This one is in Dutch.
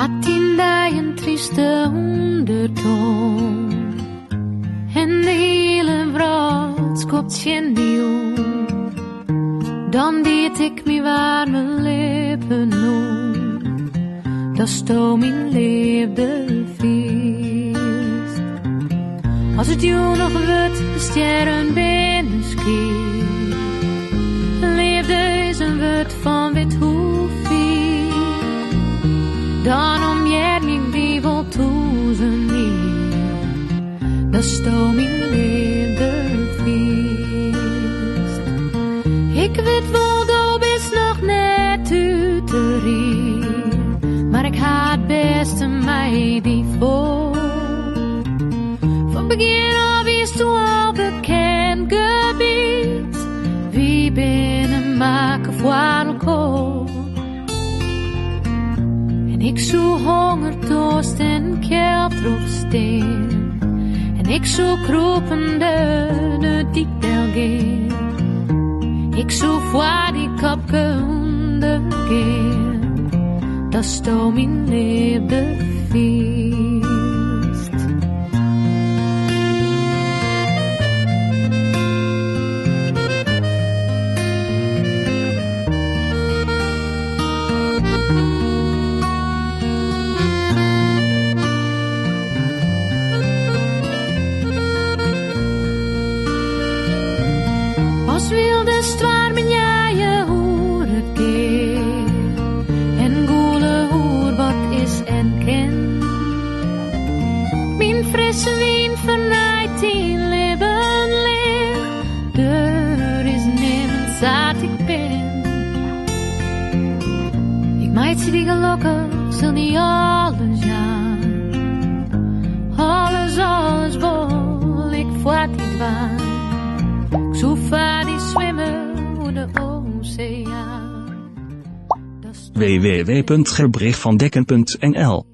Had in die een trieste ondertoon. En de hele wereld skopt geen deal. Dan deed ik me warme lippen om. Datsto Myn Leafde Fielst. Als het jou nog wordt, de sterren binnen schiet. Leefde is een woord van wit hoefie. Dan omjer ik die wel toezen niet. Datsto Myn Leafde Fielst. Ik weet wel, dat is nog net uit de rie. Maar ik had best een mij die voor. Van begin af is toen al bekend gebied. Wie binnen maken voor elkaar. En ik zoek honger, dorst en kelder op steen. En ik zoek roepende de diepdel gaan. Ik zoek voor die kopje ondergaan. Datsto Myn Leafde Fielst. Als wilde stwaar men je hoe het keer. En goele hoe wat is en ken. Mijn frisse wien vanuit die leven leeg. Er is niemand zat ik ben. Ik meid ze die gelukkig, zal niet alles ja. Alles wil ik voor die waan. Ik zoek voor die zwemmen hoe de oceaan. www.gerbrichvandekken.nl